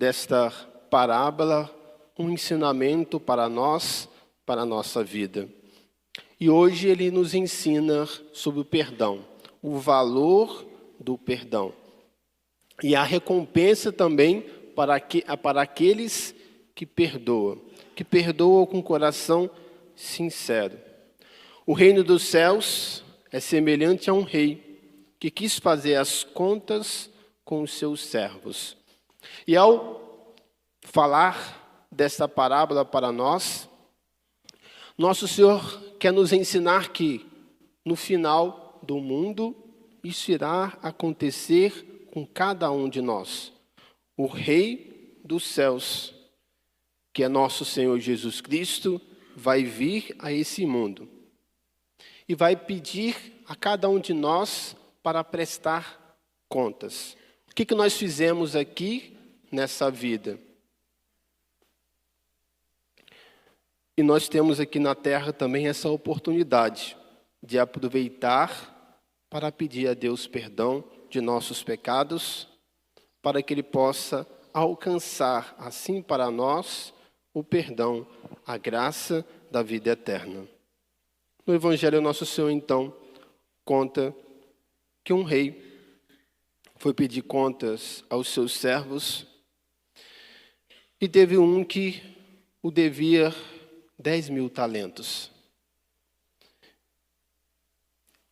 desta parábola um ensinamento para nós, para a nossa vida. E hoje ele nos ensina sobre o perdão, o valor do perdão. E a recompensa também para aqueles que perdoam com coração sincero. O reino dos céus é semelhante a um rei que quis fazer as contas com os seus servos. E ao falar desta parábola para nós, nosso Senhor quer nos ensinar que no final do mundo isso irá acontecer com cada um de nós. O Rei dos céus, que é nosso Senhor Jesus Cristo, vai vir a esse mundo e vai pedir a cada um de nós para prestar contas. O que nós fizemos aqui nessa vida? E nós temos aqui na terra também essa oportunidade de aproveitar para pedir a Deus perdão de nossos pecados, para que Ele possa alcançar, assim para nós, o perdão, a graça da vida eterna. No Evangelho, nosso Senhor, então, conta que um rei foi pedir contas aos seus servos e teve um que o devia 10.000 talentos.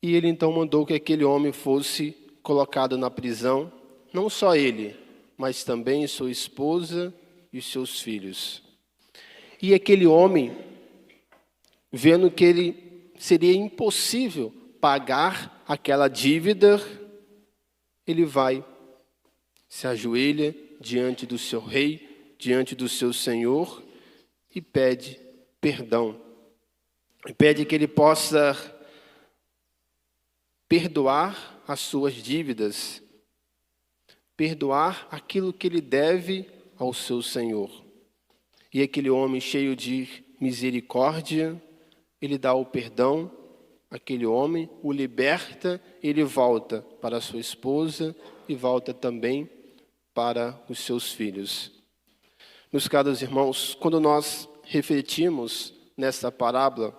E ele então mandou que aquele homem fosse colocado na prisão, não só ele, mas também sua esposa e os seus filhos. E aquele homem, vendo que ele seria impossível pagar aquela dívida, ele vai, se ajoelha diante do seu rei, diante do seu senhor e pede perdão. E pede que ele possa perdoar as suas dívidas, perdoar aquilo que ele deve ao seu senhor. E aquele homem cheio de misericórdia, ele dá o perdão àquele homem, o liberta, ele volta para a sua esposa e volta também para os seus filhos. Meus caros irmãos, quando nós refletimos nesta parábola,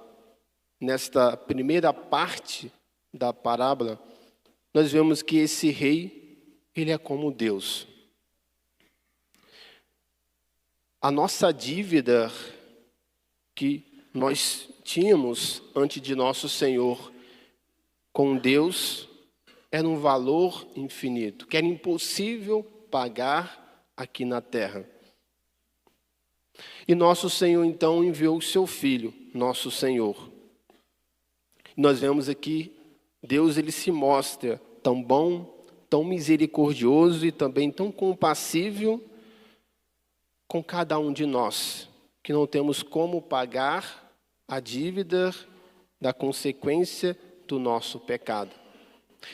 nesta primeira parte da parábola, nós vemos que esse rei, ele é como Deus. A nossa dívida que nós tínhamos antes de nosso Senhor com Deus era um valor infinito, que era impossível pagar aqui na terra. E nosso Senhor, então, enviou o seu Filho, nosso Senhor. Nós vemos aqui, Deus ele se mostra tão bom, tão misericordioso e também tão compassível com cada um de nós, que não temos como pagar a dívida da consequência do nosso pecado.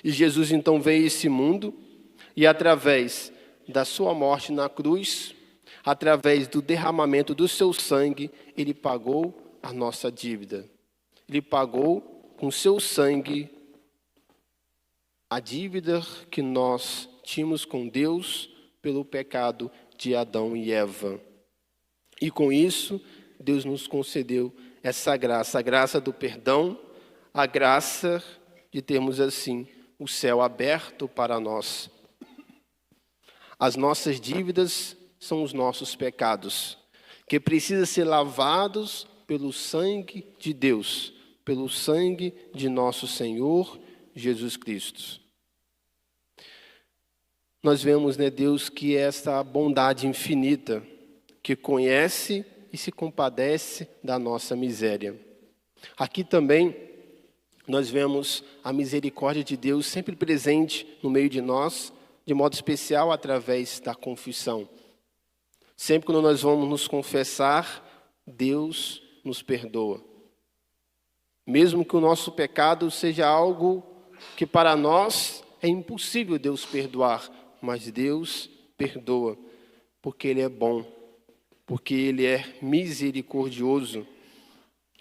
E Jesus então veio a esse mundo e através da sua morte na cruz, através do derramamento do seu sangue, ele pagou a nossa dívida. Ele pagou com seu sangue a dívida que nós tínhamos com Deus pelo pecado de Adão e Eva. E com isso, Deus nos concedeu essa graça, a graça do perdão, a graça de termos assim o céu aberto para nós. As nossas dívidas são os nossos pecados, que precisam ser lavados pelo sangue de Deus, pelo sangue de nosso Senhor Jesus Cristo. Nós vemos, Deus, que esta bondade infinita, que conhece e se compadece da nossa miséria. Aqui também nós vemos a misericórdia de Deus sempre presente no meio de nós, de modo especial através da confissão. Sempre quando nós vamos nos confessar, Deus nos perdoa. Mesmo que o nosso pecado seja algo que para nós é impossível Deus perdoar, mas Deus perdoa, porque Ele é bom, porque Ele é misericordioso,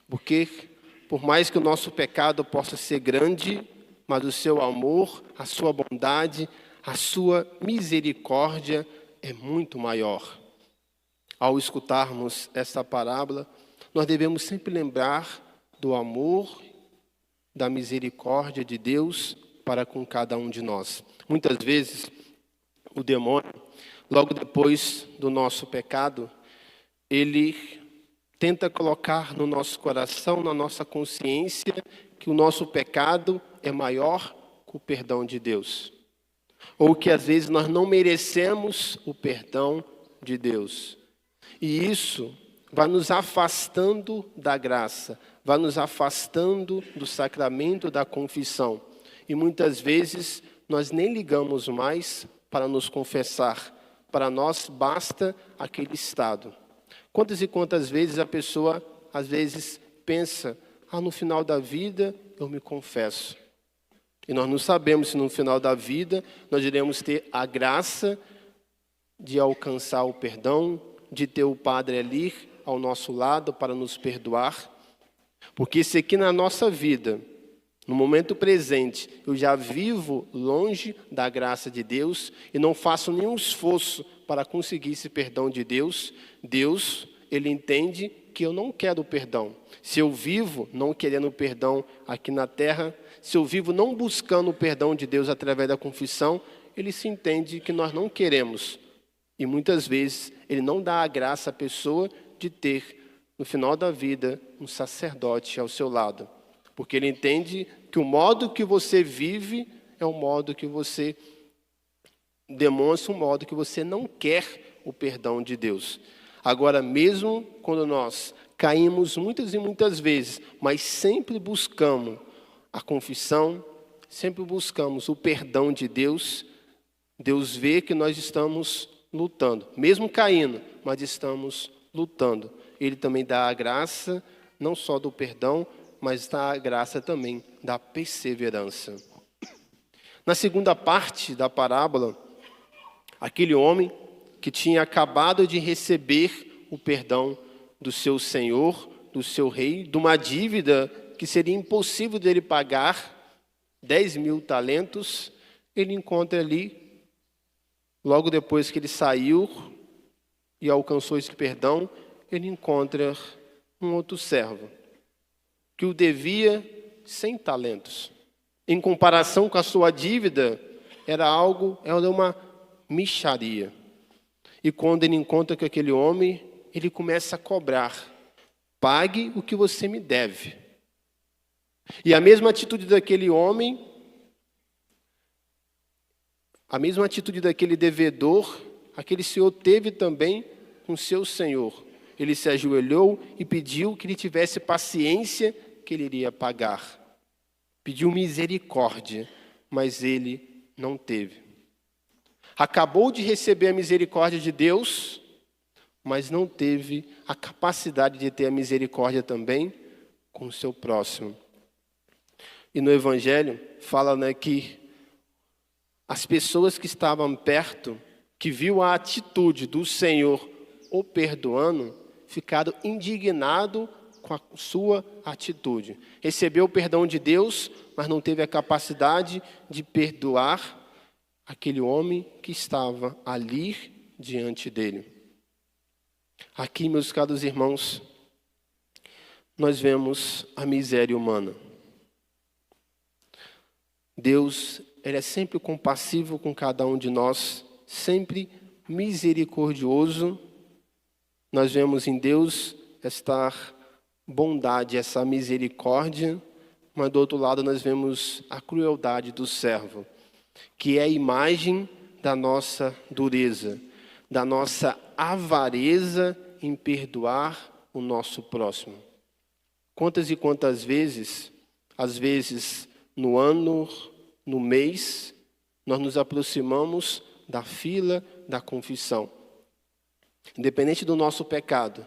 porque por mais que o nosso pecado possa ser grande, mas o seu amor, a sua bondade, a sua misericórdia é muito maior. Ao escutarmos esta parábola, nós devemos sempre lembrar do amor, da misericórdia de Deus para com cada um de nós. Muitas vezes, o demônio, logo depois do nosso pecado, ele tenta colocar no nosso coração, na nossa consciência, que o nosso pecado é maior que o perdão de Deus. Ou que às vezes nós não merecemos o perdão de Deus. E isso vai nos afastando da graça, vai nos afastando do sacramento da confissão. E muitas vezes nós nem ligamos mais para nos confessar. Para nós basta aquele estado. Quantas e quantas vezes a pessoa, às vezes, pensa, no final da vida eu me confesso. E nós não sabemos se no final da vida nós iremos ter a graça de alcançar o perdão, de ter o Padre ali ao nosso lado para nos perdoar. Porque se aqui na nossa vida, no momento presente, eu já vivo longe da graça de Deus e não faço nenhum esforço para conseguir esse perdão de Deus, Deus, Ele entende que eu não quero o perdão. Se eu vivo não querendo o perdão aqui na terra, se eu vivo não buscando o perdão de Deus através da confissão, Ele se entende que nós não queremos. E muitas vezes Ele não dá a graça à pessoa de ter, no final da vida, um sacerdote ao seu lado. Porque Ele entende que o modo que você vive é o modo que você demonstra, um modo que você não quer o perdão de Deus. Agora, mesmo quando nós caímos muitas e muitas vezes, mas sempre buscamos a confissão, sempre buscamos o perdão de Deus, Deus vê que nós estamos lutando, mesmo caindo, mas estamos lutando. Ele também dá a graça, não só do perdão, mas dá a graça também da perseverança. Na segunda parte da parábola, aquele homem que tinha acabado de receber o perdão do seu senhor, do seu rei, de uma dívida que seria impossível dele pagar, 10.000 talentos, ele encontra ali, logo depois que ele saiu e alcançou esse perdão, ele encontra um outro servo, que o devia 100 talentos. Em comparação com a sua dívida, era uma mixaria. E quando ele encontra com aquele homem, ele começa a cobrar. Pague o que você me deve. E a mesma atitude daquele homem, a mesma atitude daquele devedor, aquele senhor teve também com seu senhor. Ele se ajoelhou e pediu que ele tivesse paciência, que ele iria pagar. Pediu misericórdia, mas ele não teve. Acabou de receber a misericórdia de Deus, mas não teve a capacidade de ter a misericórdia também com o seu próximo. E no Evangelho fala, que as pessoas que estavam perto, que viu a atitude do Senhor o perdoando, ficaram indignados com a sua atitude. Recebeu o perdão de Deus, mas não teve a capacidade de perdoar aquele homem que estava ali diante dele. Aqui, meus caros irmãos, nós vemos a miséria humana. Deus, Ele é sempre compassivo com cada um de nós, sempre misericordioso. Nós vemos em Deus esta bondade, essa misericórdia, mas do outro lado nós vemos a crueldade do servo, que é a imagem da nossa dureza, da nossa avareza em perdoar o nosso próximo. Quantas e quantas vezes, às vezes no ano, no mês, nós nos aproximamos da fila da confissão, independente do nosso pecado,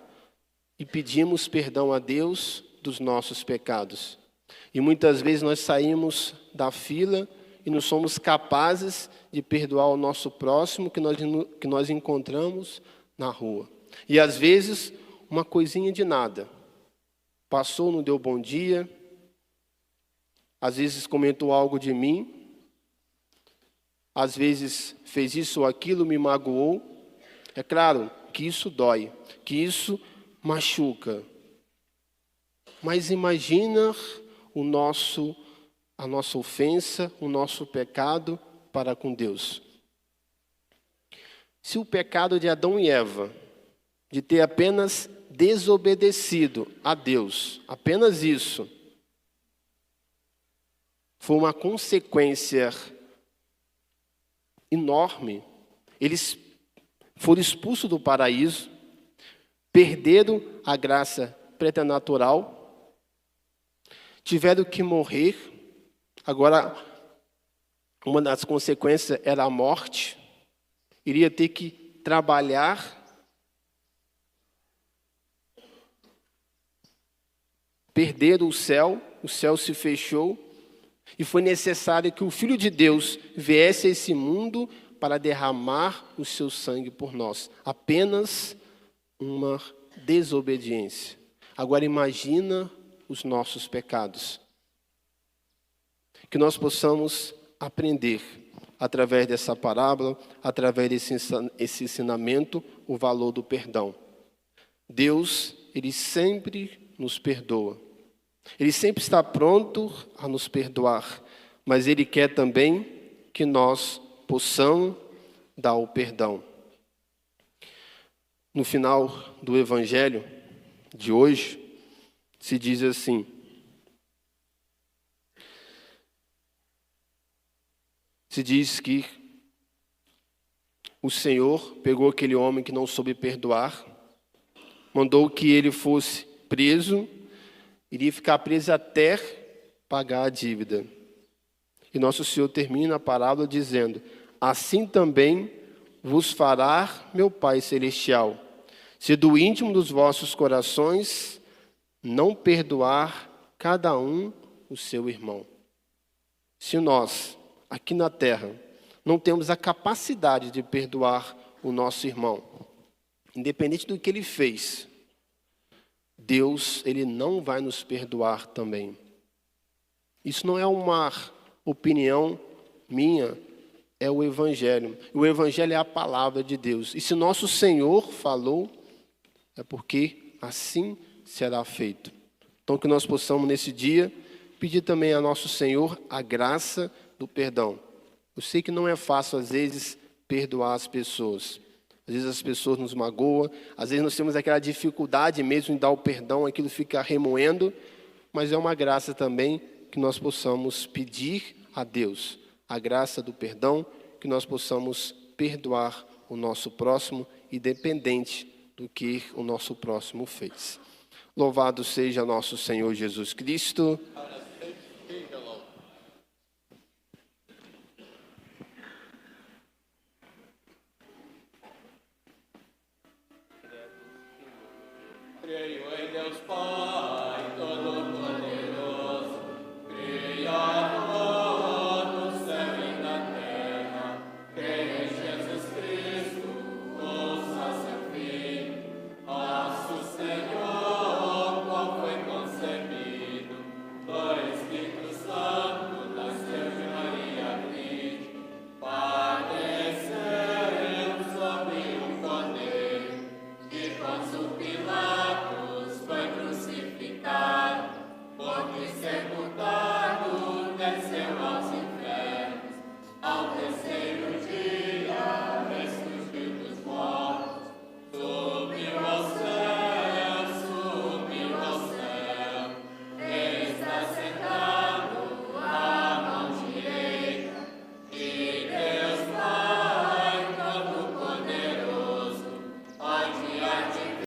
e pedimos perdão a Deus dos nossos pecados. E muitas vezes nós saímos da fila e não somos capazes de perdoar o nosso próximo que nós encontramos na rua. E às vezes, uma coisinha de nada. Passou, não deu bom dia. Às vezes comentou algo de mim. Às vezes fez isso ou aquilo, me magoou. É claro que isso dói, que isso machuca. Mas imagina a nossa ofensa, o nosso pecado para com Deus. Se o pecado de Adão e Eva, de ter apenas desobedecido a Deus, apenas isso, foi uma consequência enorme, eles foram expulsos do paraíso, perderam a graça preternatural, tiveram que morrer. Agora, uma das consequências era a morte. Iria ter que trabalhar, perder o céu se fechou, e foi necessário que o Filho de Deus viesse a esse mundo para derramar o seu sangue por nós. Apenas uma desobediência. Agora imagina os nossos pecados. Que nós possamos aprender, através dessa parábola, através desse ensinamento, o valor do perdão. Deus, Ele sempre nos perdoa. Ele sempre está pronto a nos perdoar, mas Ele quer também que nós possamos dar o perdão. No final do Evangelho de hoje, se diz assim: se diz que o Senhor pegou aquele homem que não soube perdoar, mandou que ele fosse preso, iria ficar preso até pagar a dívida. E nosso Senhor termina a parábola dizendo: assim também vos fará meu Pai Celestial, se do íntimo dos vossos corações não perdoar cada um o seu irmão. Se nós, aqui na terra, não temos a capacidade de perdoar o nosso irmão, independente do que ele fez, Deus, Ele não vai nos perdoar também. Isso não é uma opinião minha, é o Evangelho. O Evangelho é a palavra de Deus. E se nosso Senhor falou, é porque assim será feito. Então que nós possamos nesse dia pedir também a nosso Senhor a graça do perdão. Eu sei que não é fácil às vezes perdoar as pessoas. Às vezes as pessoas nos magoam, às vezes nós temos aquela dificuldade mesmo em dar o perdão, aquilo fica remoendo, mas é uma graça também que nós possamos pedir a Deus, a graça do perdão, que nós possamos perdoar o nosso próximo, independente do que o nosso próximo fez. Louvado seja nosso Senhor Jesus Cristo. Creio em Deus Pai.